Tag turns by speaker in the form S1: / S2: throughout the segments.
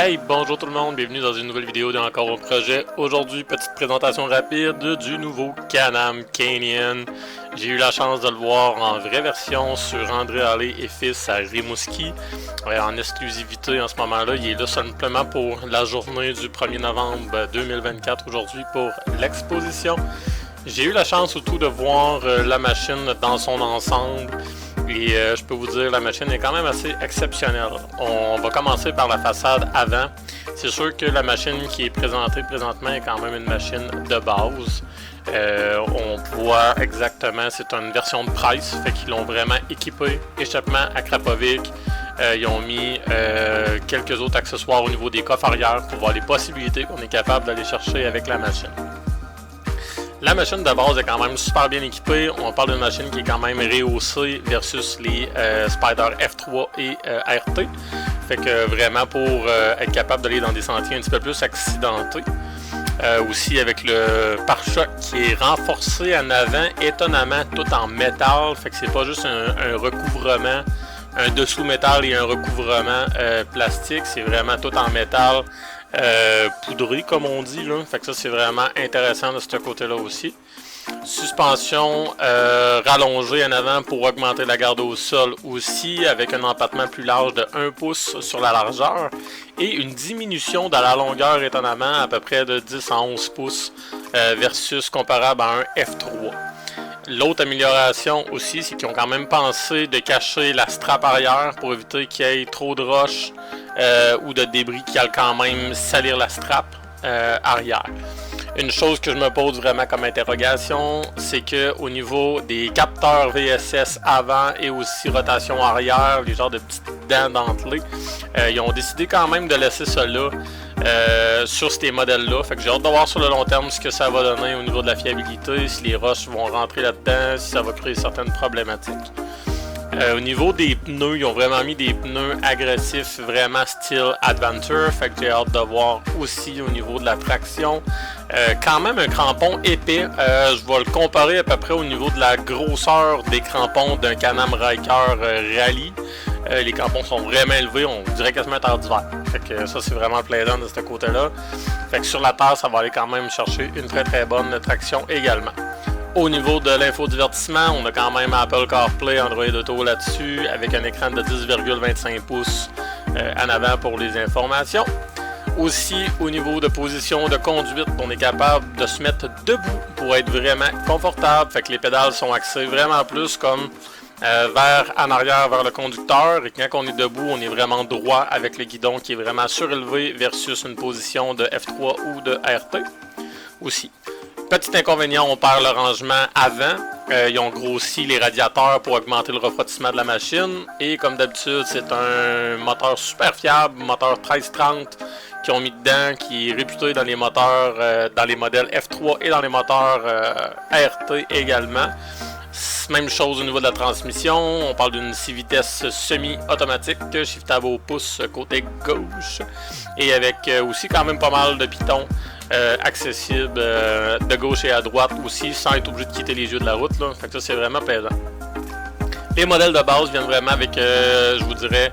S1: Hey, bonjour tout le monde, bienvenue dans une nouvelle vidéo de Encore un projet. Aujourd'hui, petite présentation rapide du nouveau Can-Am Canyon. J'ai eu la chance de le voir en vraie version sur André Allé et Fils à Rimouski. En exclusivité en ce moment-là, il est là simplement pour la journée du 1er novembre 2024 aujourd'hui pour l'exposition. J'ai eu la chance surtout de voir la machine dans son ensemble. Et je peux vous dire, la machine est quand même assez exceptionnelle. On va commencer par la façade avant. C'est sûr que la machine qui est présentée présentement est quand même une machine de base. On voit exactement, c'est une version de Price, fait qu'ils l'ont vraiment équipé. Échappement à Krapovic. Ils ont mis quelques autres accessoires au niveau des coffres arrière pour voir les possibilités qu'on est capable d'aller chercher avec la machine. La machine de base est quand même super bien équipée. On parle d'une machine qui est quand même rehaussée versus les Spyder F3 et RT. Fait que vraiment pour être capable d'aller dans des sentiers un petit peu plus accidentés. Aussi avec le pare-choc qui est renforcé en avant, étonnamment tout en métal. Fait que c'est pas juste un recouvrement, un dessous métal et un recouvrement plastique. C'est vraiment tout en métal. Poudré comme on dit là, fait que ça c'est vraiment intéressant de ce côté là aussi. Suspension rallongée en avant pour augmenter la garde au sol aussi, avec un empattement plus large de 1 pouce sur la largeur et une diminution de la longueur étonnamment à peu près de 10 à 11 pouces versus comparable à un F3. L'autre amélioration aussi, c'est qu'ils ont quand même pensé de cacher la strap arrière pour éviter qu'il y ait trop de roches ou de débris qui allent quand même salir la strap arrière. Une chose que je me pose vraiment comme interrogation, c'est que au niveau des capteurs VSS avant et aussi rotation arrière, les genres de petites dents dentelées, ils ont décidé quand même de laisser ça là sur ces modèles-là. Fait que j'ai hâte de voir sur le long terme ce que ça va donner au niveau de la fiabilité, si les roches vont rentrer là-dedans, si ça va créer certaines problématiques. Au niveau des pneus, ils ont vraiment mis des pneus agressifs, vraiment style Adventure, fait que j'ai hâte de voir aussi au niveau de la traction. Quand même un crampon épais, je vais le comparer à peu près au niveau de la grosseur des crampons d'un Can-Am Ryker Rally. Les crampons sont vraiment élevés, on dirait quasiment un terre d'hiver. Fait que ça c'est vraiment plaisant de ce côté-là. Fait que sur la terre, ça va aller quand même chercher une très bonne traction également. Au niveau de l'infodivertissement, on a quand même Apple CarPlay, Android Auto là-dessus, avec un écran de 10,25 pouces en avant pour les informations. Aussi, au niveau de position de conduite, on est capable de se mettre debout pour être vraiment confortable. Fait que les pédales sont axées vraiment plus comme en arrière vers le conducteur. Et quand on est debout, on est vraiment droit avec le guidon qui est vraiment surélevé versus une position de F3 ou de RT aussi. Petit inconvénient, on perd le rangement avant. Ils ont grossi les radiateurs pour augmenter le refroidissement de la machine. Et comme d'habitude, c'est un moteur super fiable, moteur 1330 qu'ils ont mis dedans, qui est réputé dans les moteurs, dans les modèles F3 et dans les moteurs RT également. Même chose au niveau de la transmission, on parle d'une 6 vitesses semi-automatique, shiftable au pouce côté gauche. Et avec aussi quand même pas mal de pitons. Accessible de gauche et à droite aussi sans être obligé de quitter les yeux de la route là. Fait que ça c'est vraiment plaisant. Les modèles de base viennent vraiment avec je vous dirais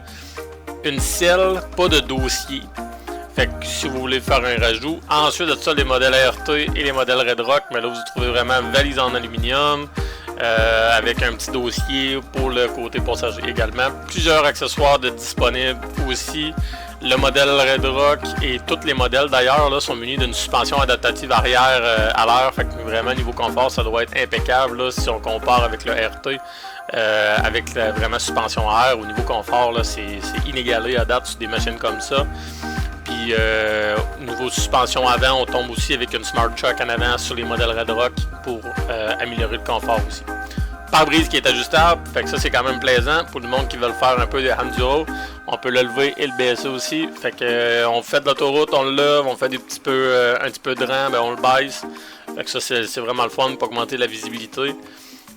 S1: une selle, pas de dossier. Fait que si vous voulez faire un rajout, ensuite de ça les modèles RT et les modèles Red Rock, mais là vous trouvez vraiment valise en aluminium avec un petit dossier pour le côté passager également. Plusieurs accessoires disponibles aussi. Le modèle Red Rock et tous les modèles d'ailleurs là, sont munis d'une suspension adaptative arrière à l'air. Fait que vraiment niveau confort ça doit être impeccable là, si on compare avec le RT. Avec la vraiment suspension à air au niveau confort là, c'est inégalé à date sur des machines comme ça. Puis niveau suspension avant, on tombe aussi avec une Smart Shock en avant sur les modèles Red Rock pour améliorer le confort aussi. Pare-brise qui est ajustable, fait que ça c'est quand même plaisant pour le monde qui veut faire un peu de enduro. On peut le lever et le baisser aussi. Fait que on fait de l'autoroute, on le lève, on fait un petit peu de rang, ben on le baisse. Fait que ça c'est vraiment le fun pour augmenter la visibilité.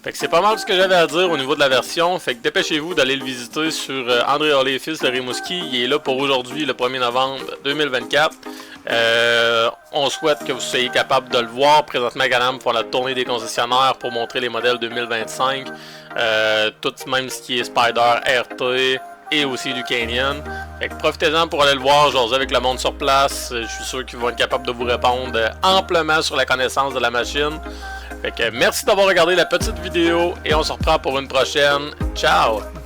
S1: Fait que c'est pas mal ce que j'avais à dire au niveau de la version. Fait que dépêchez-vous d'aller le visiter sur André Allé et Fils de Rimouski. Il est là pour aujourd'hui, le 1er novembre 2024. On souhaite que vous soyez capable de le voir. Présentement, Can-Am font la tournée des concessionnaires pour montrer les modèles 2025. Tout même ce qui est Spyder, RT et aussi du Canyon. Fait que profitez-en pour aller le voir, jaser avec le monde sur place. Je suis sûr qu'ils vont être capables de vous répondre amplement sur la connaissance de la machine. Fait que merci d'avoir regardé la petite vidéo et on se reprend pour une prochaine. Ciao!